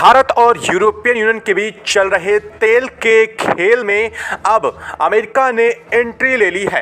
भारत और European union के बीच चल रहे तेल के खेल में अब अमेरिका ने एंट्री ले ली है।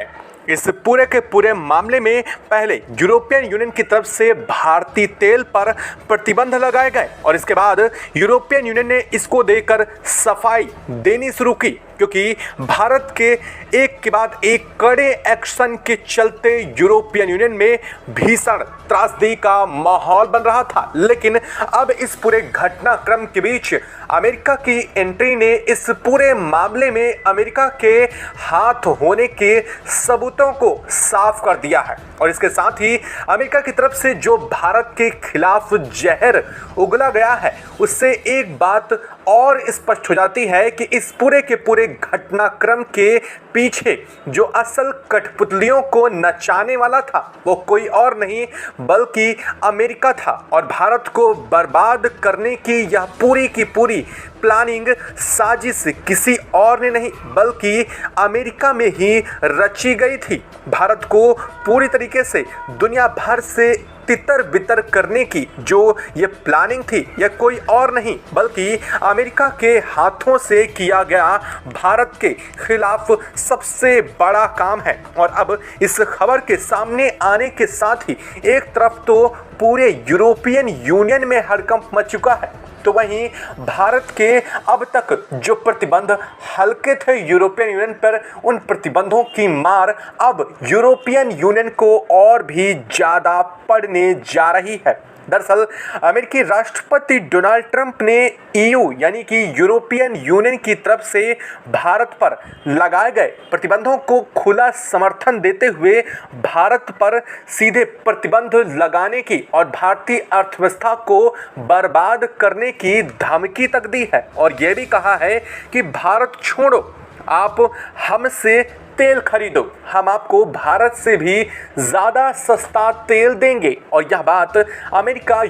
इस पूरे के पूरे मामले में पहले यूरोपियन यूनियन की तरफ से भारतीय तेल पर प्रतिबंध लगाए गए और इसके बाद यूरोपियन यूनियन ने इसको देकर सफाई देनी शुरू की, क्योंकि भारत के एक के बाद एक कड़े एक्शन के चलते यूरोपियन यूनियन में भीषण त्रासदी का माहौल बन रहा था। लेकिन अब इस पूरे घटनाक्रम के बीच अमेरिका की एंट्री ने इस पूरे मामले में अमेरिका के हाथ होने के सबूतों को साफ कर दिया है और इसके साथ ही अमेरिका की तरफ से जो भारत के खिलाफ जहर उगला गया है उससे एक बात और स्पष्ट हो जाती है कि इस पूरे के पूरे घटनाक्रम के पीछे जो असल कठपुतलियों को नचाने वाला था वो कोई और नहीं बल्कि अमेरिका था और भारत को बर्बाद करने की यह पूरी की पूरी प्लानिंग साजिश किसी और ने नहीं बल्कि अमेरिका में ही रची गई थी। भारत को पूरी तरीके से दुनिया भर से तितर बितर करने की जो ये प्लानिंग थी यह कोई और नहीं बल्कि अमेरिका के हाथों से किया गया भारत के खिलाफ सबसे बड़ा काम है। और अब इस खबर के सामने आने के साथ ही एक तरफ तो पूरे यूरोपियन यूनियन में हड़कंप मच चुका है, तो वहीं भारत के अब तक जो प्रतिबंध हल्के थे यूरोपियन यूनियन पर, उन प्रतिबंधों की मार अब यूरोपियन यूनियन को और भी ज़्यादा पड़ने जा रही है। दरअसल अमेरिकी राष्ट्रपति डोनाल्ड ट्रंप ने ईयू यानी कि यूरोपियन यूनियन की तरफ से भारत पर लगाए गए प्रतिबंधों को खुला समर्थन देते हुए भारत पर सीधे प्रतिबंध लगाने की और भारतीय अर्थव्यवस्था को बर्बाद करने की धमकी तक दी है और यह भी कहा है कि भारत छोड़ो, आप हमसे तेल खरीदो, हम आपको भारत से भी ज़्यादा सस्ता तेल देंगे। और यह बात अमेरिका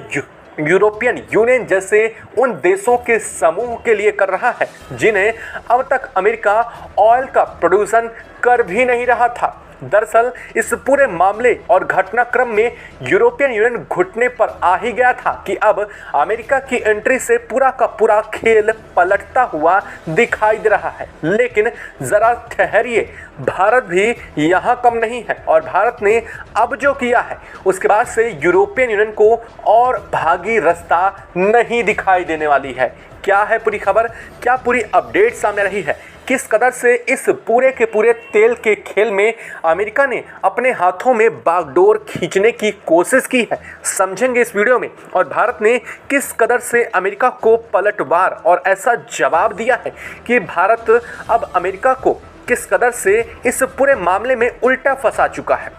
यूरोपियन यूनियन जैसे उन देशों के समूह के लिए कर रहा है जिन्हें अब तक अमेरिका ऑयल का प्रोड्यूसन कर भी नहीं रहा था। दरअसल इस पूरे मामले और घटनाक्रम में यूरोपियन यूनियन घुटने पर आ ही गया था कि अब अमेरिका की एंट्री से पूरा का पूरा खेल पलटता हुआ दिखाई दे रहा है। लेकिन जरा ठहरिए, भारत भी यहाँ कम नहीं है और भारत ने अब जो किया है उसके बाद से यूरोपियन यूनियन को और भागी रास्ता नहीं दिखाई देने वाली है। क्या है पूरी खबर, क्या पूरी अपडेट सामने रही है, किस कदर से इस पूरे के पूरे तेल के खेल में अमेरिका ने अपने हाथों में बागडोर खींचने की कोशिश की है, समझेंगे इस वीडियो में। और भारत ने किस कदर से अमेरिका को पलटवार और ऐसा जवाब दिया है कि भारत अब अमेरिका को किस कदर से इस पूरे मामले में उल्टा फंसा चुका है,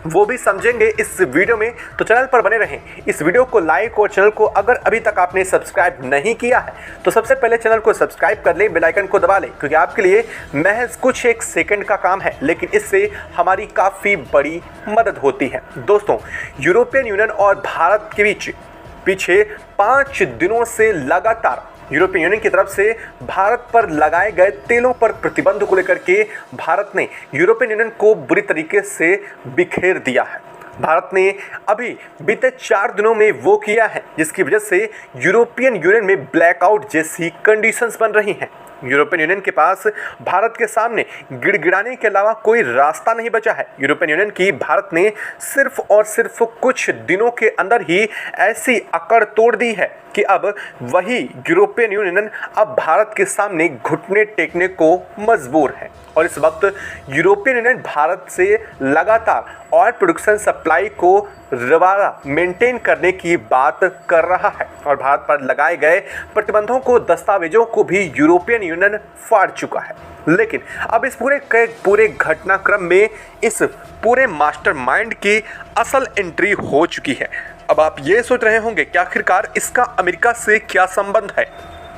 वो भी समझेंगे इस वीडियो में। तो चैनल पर बने रहें, इस वीडियो को लाइक और चैनल को अगर अभी तक आपने सब्सक्राइब नहीं किया है तो सबसे पहले चैनल को सब्सक्राइब कर लें, बेल आइकन को दबा लें, क्योंकि आपके लिए महज कुछ एक सेकंड का काम है लेकिन इससे हमारी काफ़ी बड़ी मदद होती है। दोस्तों, यूरोपियन यूनियन और भारत के बीच पीछे 5 दिनों से लगातार यूरोपियन यूनियन की तरफ से भारत पर लगाए गए तेलों पर प्रतिबंध को लेकर के भारत ने यूरोपियन यूनियन को बुरी तरीके से बिखेर दिया है। भारत ने अभी बीते 4 दिनों में वो किया है जिसकी वजह से यूरोपियन यूनियन में ब्लैकआउट जैसी कंडीशंस बन रही हैं। यूरोपियन यूनियन के पास भारत के सामने गिड़गिड़ाने के अलावा कोई रास्ता नहीं बचा है। यूरोपियन यूनियन की भारत ने सिर्फ और सिर्फ कुछ दिनों के अंदर ही ऐसी अकड़ तोड़ दी है कि अब वही यूरोपियन यूनियन अब भारत के सामने घुटने टेकने को मजबूर है। और इस वक्त यूरोपियन यूनियन भारत से लगातार ऑयल प्रोडक्शन सप्लाई को दोबारा मेंटेन करने की बात कर रहा है और भारत पर लगाए गए प्रतिबंधों को, दस्तावेजों को भी यूरोपियन यूनियन फाड़ चुका है। लेकिन अब इस पूरे घटनाक्रम में इस पूरे मास्टरमाइंड की असल एंट्री हो चुकी है। अब आप ये सोच रहे होंगे कि आखिरकार इसका अमेरिका से क्या संबंध है,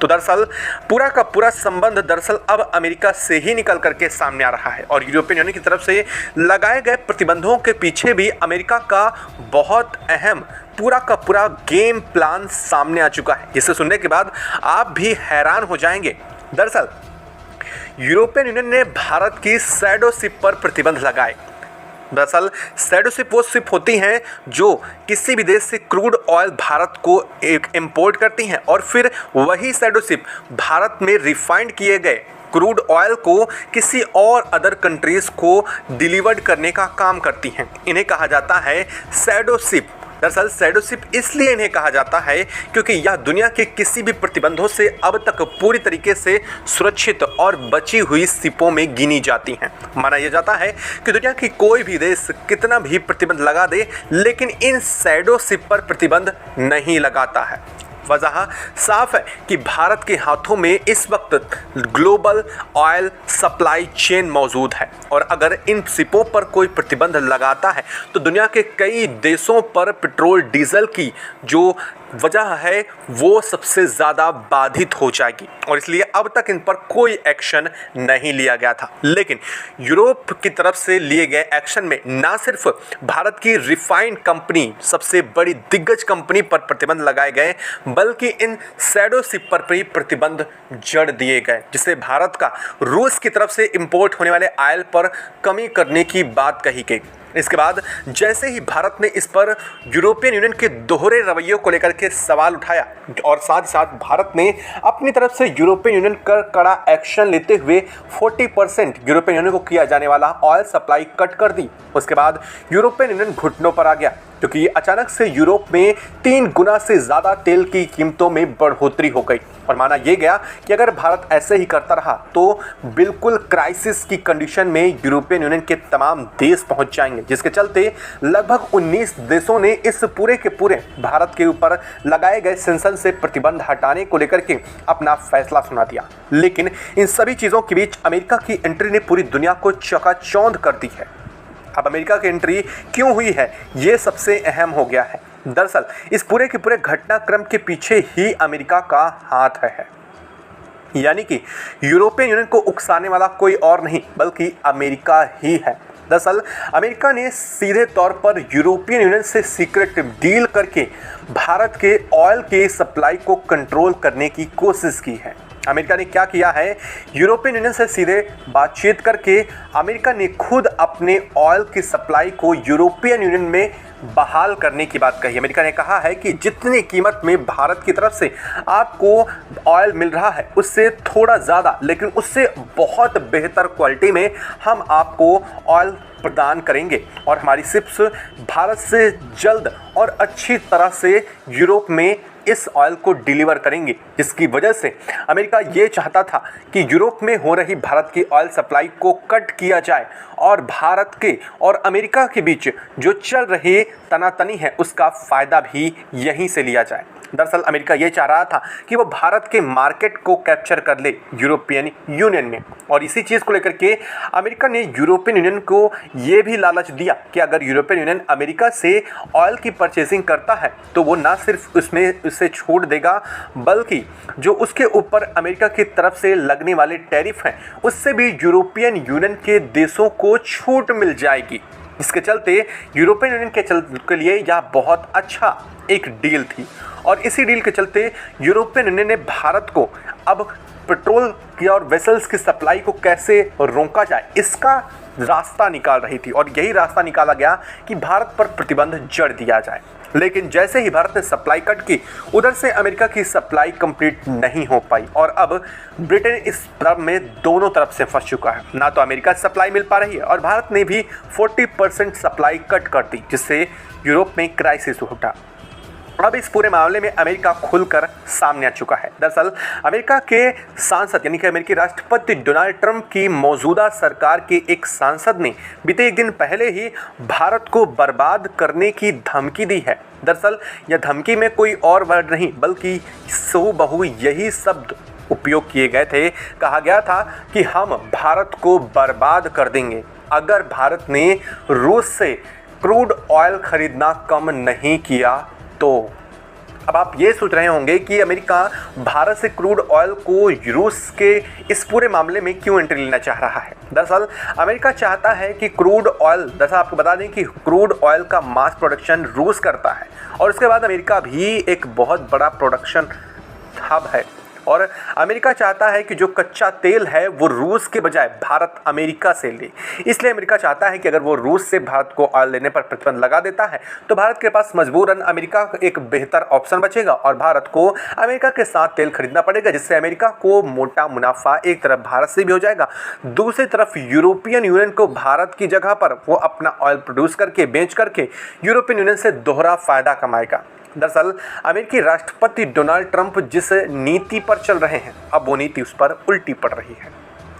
तो दरअसल पूरा का पूरा संबंध दरअसल अब अमेरिका से ही निकल करके सामने आ रहा है और यूरोपियन यूनियन की तरफ से लगाए गए प्रतिबंधों के पीछे भी अमेरिका का बहुत अहम पूरा का पूरा गेम प्लान सामने आ चुका है, जिसे सुनने के बाद आप भी हैरान हो जाएंगे। दरअसल यूरोपियन यूनियन ने भारत की शैडो शिप पर प्रतिबंध लगाए दरअसल शैडो शिप वो शिप होती हैं जो किसी भी देश से क्रूड ऑयल भारत को इंपोर्ट करती हैं और फिर वही शैडो शिप भारत में रिफाइंड किए गए क्रूड ऑयल को किसी और अदर कंट्रीज को डिलीवर्ड करने का काम करती हैं। इन्हें कहा जाता है शैडो शिप। दरअसल शैडो शिप इसलिए इन्हें कहा जाता है क्योंकि यह दुनिया के किसी भी प्रतिबंधों से अब तक पूरी तरीके से सुरक्षित और बची हुई शिपों में गिनी जाती हैं। माना यह जाता है कि दुनिया की कोई भी देश कितना भी प्रतिबंध लगा दे, लेकिन इन शैडो शिप पर प्रतिबंध नहीं लगाता है। वजह साफ है कि भारत के हाथों में इस वक्त ग्लोबल ऑयल सप्लाई चेन मौजूद है और अगर इन शिपों पर कोई प्रतिबंध लगाता है तो दुनिया के कई देशों पर पेट्रोल डीजल की जो वजह है वो सबसे ज़्यादा बाधित हो जाएगी और इसलिए अब तक इन पर कोई एक्शन नहीं लिया गया था। लेकिन यूरोप की तरफ से लिए गए एक्शन में ना सिर्फ भारत की रिफाइंड कंपनी, सबसे बड़ी दिग्गज कंपनी पर प्रतिबंध लगाए गए, बल्कि इन शैडो शिप पर भी प्रतिबंध जड़ दिए गए, जिससे भारत का रूस की तरफ से इंपोर्ट होने वाले ऑयल पर कमी करने की बात कही गई। इसके बाद जैसे ही भारत ने इस पर यूरोपियन यूनियन के दोहरे रवैयों को लेकर के सवाल उठाया और साथ ही साथ भारत ने अपनी तरफ से यूरोपियन यूनियन पर कड़ा एक्शन लेते हुए 40% यूरोपियन यूनियन को किया जाने वाला ऑयल सप्लाई कट कर दी, उसके बाद यूरोपियन यूनियन घुटनों पर आ गया क्योंकि अचानक से यूरोप में 3 गुना से ज़्यादा तेल की कीमतों में बढ़ोतरी हो गई और माना यह गया कि अगर भारत ऐसे ही करता रहा तो बिल्कुल क्राइसिस की कंडीशन में यूरोपियन यूनियन के तमाम देश पहुंच जाएंगे, जिसके चलते लगभग 19 देशों ने इस पूरे के पूरे भारत के ऊपर लगाए गए सेंक्शन से प्रतिबंध हटाने को लेकर के अपना फैसला सुना दिया। लेकिन इन सभी चीज़ों के बीच अमेरिका की एंट्री ने पूरी दुनिया को चकाचौंध कर दी है। अब अमेरिका की एंट्री क्यों हुई है ये सबसे अहम हो गया है। दरअसल इस पूरे के पूरे घटनाक्रम के पीछे ही अमेरिका का हाथ है, यानी कि यूरोपियन यूनियन को उकसाने वाला कोई और नहीं बल्कि अमेरिका ही है। दरअसल अमेरिका ने सीधे तौर पर यूरोपियन यूनियन से सीक्रेट डील करके भारत के ऑयल के सप्लाई को कंट्रोल करने की कोशिश की है। अमेरिका ने क्या किया है, यूरोपियन यूनियन से सीधे बातचीत करके अमेरिका ने खुद अपने ऑयल की सप्लाई को यूरोपियन यूनियन में बहाल करने की बात कही। अमेरिका ने कहा है कि जितनी कीमत में भारत की तरफ से आपको ऑयल मिल रहा है उससे थोड़ा ज़्यादा, लेकिन उससे बहुत बेहतर क्वालिटी में हम आपको ऑयल प्रदान करेंगे और हमारी शिप्स भारत से जल्द और अच्छी तरह से यूरोप में इस ऑयल को डिलीवर करेंगे, जिसकी वजह से अमेरिका ये चाहता था कि यूरोप में हो रही भारत की ऑयल सप्लाई को कट किया जाए और भारत के और अमेरिका के बीच जो चल रही तनातनी है उसका फ़ायदा भी यहीं से लिया जाए। दरअसल अमेरिका ये चाह रहा था कि वो भारत के मार्केट को कैप्चर कर ले यूरोपियन यूनियन में और इसी चीज़ को लेकर के अमेरिका ने यूरोपियन यूनियन को ये भी लालच दिया कि अगर यूरोपियन यूनियन अमेरिका से ऑयल की परचेसिंग करता है तो वो ना सिर्फ उससे छूट देगा बल्कि जो उसके ऊपर अमेरिका की तरफ से लगने वाले टैरिफ हैं उससे भी यूरोपियन यूनियन के देशों को छूट मिल जाएगी। इसके चलते यूरोपियन यूनियन के लिए यह बहुत अच्छा एक डील थी और इसी डील के चलते यूरोपियन यूनियन ने भारत को अब पेट्रोल की और वेसल्स की सप्लाई को कैसे रोका जाए इसका रास्ता निकाल रही थी और यही रास्ता निकाला गया कि भारत पर प्रतिबंध जड़ दिया जाए। लेकिन जैसे ही भारत ने सप्लाई कट की उधर से अमेरिका की सप्लाई कंप्लीट नहीं हो पाई और अब ब्रिटेन इस तरफ में दोनों तरफ से फंस चुका है। ना तो अमेरिका से सप्लाई मिल पा रही है और भारत ने भी 40% सप्लाई कट कर दी, जिससे यूरोप में क्राइसिस उठा। अब इस पूरे मामले में अमेरिका खुलकर सामने आ चुका है। दरअसल अमेरिका के सांसद यानी कि अमेरिकी राष्ट्रपति डोनाल्ड ट्रंप की मौजूदा सरकार के एक सांसद ने बीते एक दिन पहले ही भारत को बर्बाद करने की धमकी दी है। दरअसल यह धमकी में कोई और वर्ड नहीं बल्कि सूबहू यही शब्द उपयोग किए गए थे। कहा गया था कि हम भारत को बर्बाद कर देंगे अगर भारत ने रूस से क्रूड ऑयल खरीदना कम नहीं किया तो। अब आप ये सोच रहे होंगे कि अमेरिका भारत से क्रूड ऑयल को रूस के इस पूरे मामले में क्यों एंट्री लेना चाह रहा है। दरअसल अमेरिका चाहता है कि क्रूड ऑयल, दरअसल आपको बता दें कि क्रूड ऑयल का मास प्रोडक्शन रूस करता है और उसके बाद अमेरिका भी एक बहुत बड़ा प्रोडक्शन हब है और अमेरिका चाहता है कि जो कच्चा तेल है वो रूस के बजाय भारत अमेरिका से ले। इसलिए अमेरिका चाहता है कि अगर वो रूस से भारत को ऑयल लेने पर प्रतिबंध लगा देता है तो भारत के पास मजबूरन अमेरिका एक बेहतर ऑप्शन बचेगा और भारत को अमेरिका के साथ तेल खरीदना पड़ेगा, जिससे अमेरिका को मोटा मुनाफा एक तरफ भारत से भी हो जाएगा, दूसरी तरफ यूरोपियन यूनियन को भारत की जगह पर वो अपना ऑयल प्रोड्यूस करके बेच करके यूरोपियन यूनियन से दोहरा फायदा कमाएगा। दरअसल अमेरिकी राष्ट्रपति डोनाल्ड ट्रंप जिस नीति पर चल रहे हैं अब वो नीति उस पर उल्टी पड़ रही है।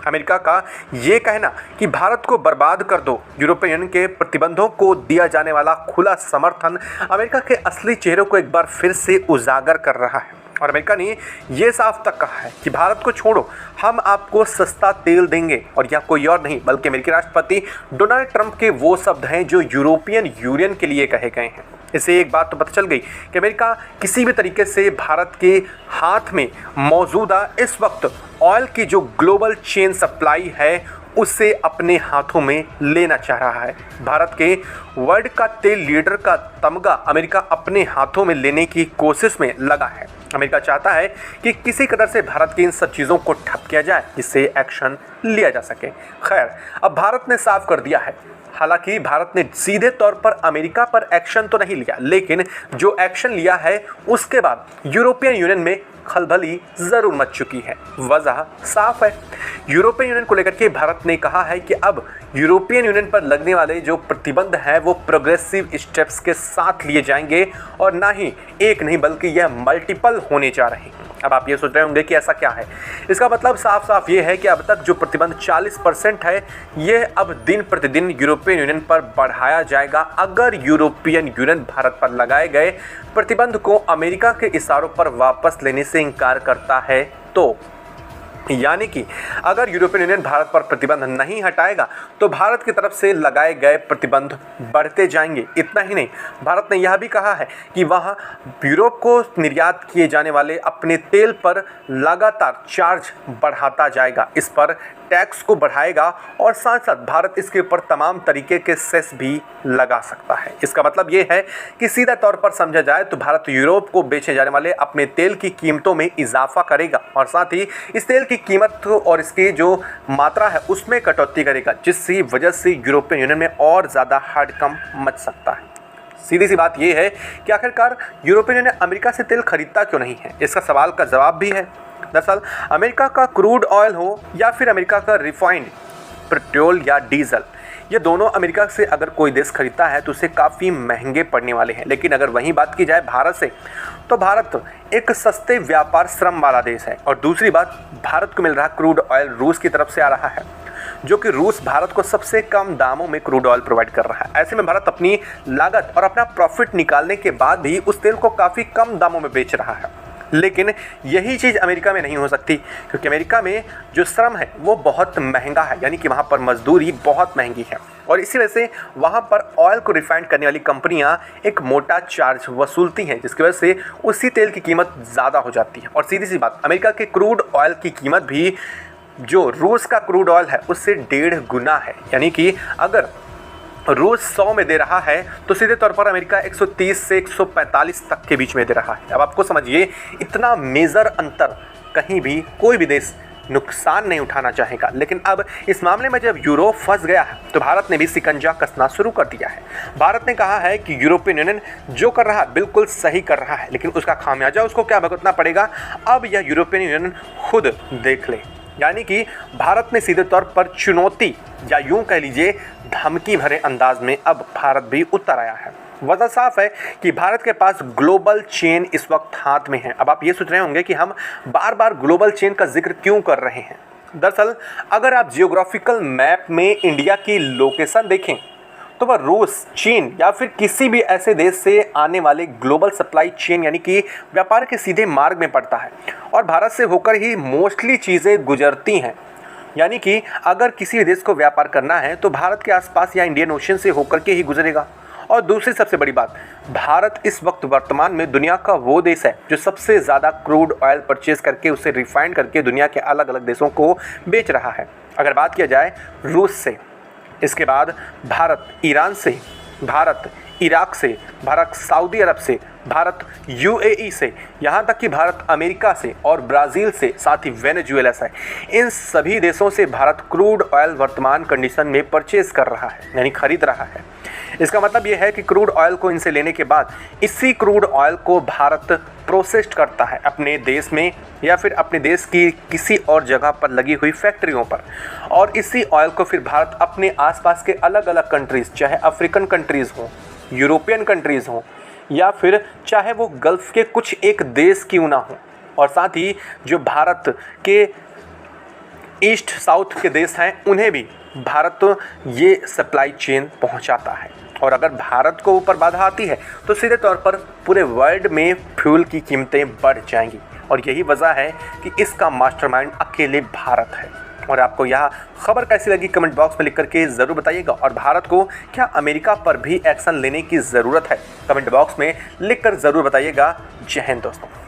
अमेरिका का ये कहना कि भारत को बर्बाद कर दो, यूरोपियन यूनियन के प्रतिबंधों को दिया जाने वाला खुला समर्थन अमेरिका के असली चेहरे को एक बार फिर से उजागर कर रहा है। और अमेरिका ने यह साफ तक कहा है कि भारत को छोड़ो, हम आपको सस्ता तेल देंगे, और यह कोई और नहीं बल्कि अमेरिकी राष्ट्रपति डोनाल्ड ट्रंप के वो शब्द हैं जो यूरोपियन यूनियन के लिए कहे गए हैं। इससे एक बात तो पता चल गई कि अमेरिका किसी भी तरीके से भारत के हाथ में मौजूदा इस वक्त ऑयल की जो ग्लोबल चेन सप्लाई है उसे अपने हाथों में लेना चाह रहा है। भारत के वर्ल्ड का तेल लीडर का तमगा अमेरिका अपने हाथों में लेने की कोशिश में लगा है। अमेरिका चाहता है कि किसी कदर से भारत की इन सब चीज़ों को ठप किया जाए जिससे एक्शन लिया जा सके। खैर, अब भारत ने साफ कर दिया है, हालांकि भारत ने सीधे तौर पर अमेरिका पर एक्शन तो नहीं लिया, लेकिन जो एक्शन लिया है उसके बाद यूरोपियन यूनियन में खलबली जरूर मच चुकी है। वजह साफ है, यूरोपियन यूनियन को लेकर के भारत ने कहा है कि अब यूरोपियन यूनियन पर लगने वाले जो प्रतिबंध हैं वो प्रोग्रेसिव स्टेप्स के साथ लिए जाएंगे और ना ही एक नहीं बल्कि यह मल्टीपल होने जा रहे हैं। अब आप ये सोच रहे होंगे कि ऐसा क्या है, इसका मतलब साफ साफ ये है कि अब तक जो प्रतिबंध 40% है ये अब दिन प्रतिदिन यूरोपियन यूनियन पर बढ़ाया जाएगा अगर यूरोपियन यूनियन भारत पर लगाए गए प्रतिबंध को अमेरिका के इशारों पर वापस लेने से इनकार करता है तो। यानी कि अगर यूरोपियन यूनियन भारत पर प्रतिबंध नहीं हटाएगा तो भारत की तरफ से लगाए गए प्रतिबंध बढ़ते जाएंगे। इतना ही नहीं, भारत ने यह भी कहा है कि वह यूरोप को निर्यात किए जाने वाले अपने तेल पर लगातार चार्ज बढ़ाता जाएगा, इस पर टैक्स को बढ़ाएगा और साथ साथ भारत इसके ऊपर तमाम तरीके के सेस भी लगा सकता है। इसका मतलब ये है कि सीधा तौर पर समझा जाए तो भारत यूरोप को बेचे जाने वाले अपने तेल की कीमतों में इजाफा करेगा और साथ ही इस तेल की कीमत और इसकी जो मात्रा है उसमें कटौती करेगा, जिसकी वजह से यूरोपियन यूनियन में और ज़्यादा हड़कंप मच सकता है। सीधी सी बात यह है कि आखिरकार यूरोपियन यूनियन अमेरिका से तेल खरीदता क्यों नहीं है, इसका सवाल का जवाब भी है। दरअसल अमेरिका का क्रूड ऑयल हो या फिर अमेरिका का रिफाइंड पेट्रोल या डीजल, ये दोनों अमेरिका से अगर कोई देश खरीदता है तो उसे काफ़ी महंगे पड़ने वाले हैं। लेकिन अगर वहीं बात की जाए भारत से, तो भारत एक सस्ते व्यापार श्रम वाला देश है और दूसरी बात, भारत को मिल रहा क्रूड ऑयल रूस की तरफ से आ रहा है, जो कि रूस भारत को सबसे कम दामों में क्रूड ऑयल प्रोवाइड कर रहा है। ऐसे में भारत अपनी लागत और अपना प्रॉफिट निकालने के बाद भी उस तेल को काफ़ी कम दामों में बेच रहा है। लेकिन यही चीज़ अमेरिका में नहीं हो सकती, क्योंकि अमेरिका में जो श्रम है वो बहुत महंगा है, यानी कि वहाँ पर मजदूरी बहुत महंगी है और इसी वजह से वहाँ पर ऑयल को रिफाइंड करने वाली कंपनियाँ एक मोटा चार्ज वसूलती हैं, जिसकी वजह से उसी तेल की कीमत ज़्यादा हो जाती है। और सीधी सी बात, अमेरिका के क्रूड ऑयल की कीमत भी जो रूस का क्रूड ऑयल है उससे 1.5 गुना है। यानी कि अगर रूस 100 में दे रहा है तो सीधे तौर पर अमेरिका 130 से 145 तक के बीच में दे रहा है। अब आपको समझिए, इतना मेजर अंतर कहीं भी कोई भी देश नुकसान नहीं उठाना चाहेगा। लेकिन अब इस मामले में जब यूरोप फंस गया है तो भारत ने भी शिकंजा कसना शुरू कर दिया है। भारत ने कहा है कि यूरोपियन यूनियन जो कर रहा है बिल्कुल सही कर रहा है, लेकिन उसका खामियाजा उसको क्या भुगतना पड़ेगा अब यह यूरोपियन यूनियन खुद देख ले। यानी कि भारत ने सीधे तौर पर चुनौती या यूं कह लीजिए धमकी भरे अंदाज में अब भारत भी उतर आया है। वजह साफ है कि भारत के पास ग्लोबल चेन इस वक्त हाथ में है। अब आप ये सोच रहे होंगे कि हम बार बार ग्लोबल चेन का जिक्र क्यों कर रहे हैं। दरअसल अगर आप जियोग्राफिकल मैप में इंडिया की लोकेशन देखें तो वह रूस, चीन या फिर किसी भी ऐसे देश से आने वाले ग्लोबल सप्लाई चेन यानी कि व्यापार के सीधे मार्ग में पड़ता है और भारत से होकर ही मोस्टली चीज़ें गुजरती हैं। यानी कि अगर किसी भी देश को व्यापार करना है तो भारत के आसपास या इंडियन ओशन से होकर के ही गुजरेगा। और दूसरी सबसे बड़ी बात, भारत इस वक्त वर्तमान में दुनिया का वो देश है जो सबसे ज़्यादा क्रूड ऑयल परचेज करके उसे रिफाइंड करके दुनिया के अलग अलग देशों को बेच रहा है। अगर बात किया जाए रूस से, इसके बाद भारत ईरान से, भारत इराक से, भारत सऊदी अरब से, भारत यूएई से, यहाँ तक कि भारत अमेरिका से और ब्राज़ील से, साथ ही वेनेजुएला से, इन सभी देशों से भारत क्रूड ऑयल वर्तमान कंडीशन में परचेज कर रहा है, यानी खरीद रहा है। इसका मतलब यह है कि क्रूड ऑयल को इनसे लेने के बाद इसी क्रूड ऑयल को भारत प्रोसेस्ड करता है अपने देश में या फिर अपने देश की किसी और जगह पर लगी हुई फैक्ट्रियों पर, और इसी ऑयल को फिर भारत अपने आसपास के अलग अलग कंट्रीज़, चाहे अफ्रीकन कंट्रीज़ हों, यूरोपियन कंट्रीज़ हों, या फिर चाहे वो गल्फ़ के कुछ एक देश क्यों ना हो, और साथ ही जो भारत के ईस्ट साउथ के देश हैं उन्हें भी भारत ये सप्लाई चेन पहुंचाता है। और अगर भारत को ऊपर बाधा आती है तो सीधे तौर पर पूरे वर्ल्ड में फ्यूल की कीमतें बढ़ जाएंगी, और यही वजह है कि इसका मास्टरमाइंड अकेले भारत है। और आपको यह खबर कैसी लगी कमेंट बॉक्स में लिख करके ज़रूर बताइएगा, और भारत को क्या अमेरिका पर भी एक्शन लेने की ज़रूरत है, कमेंट बॉक्स में लिख कर ज़रूर बताइएगा। जय हिंद दोस्तों।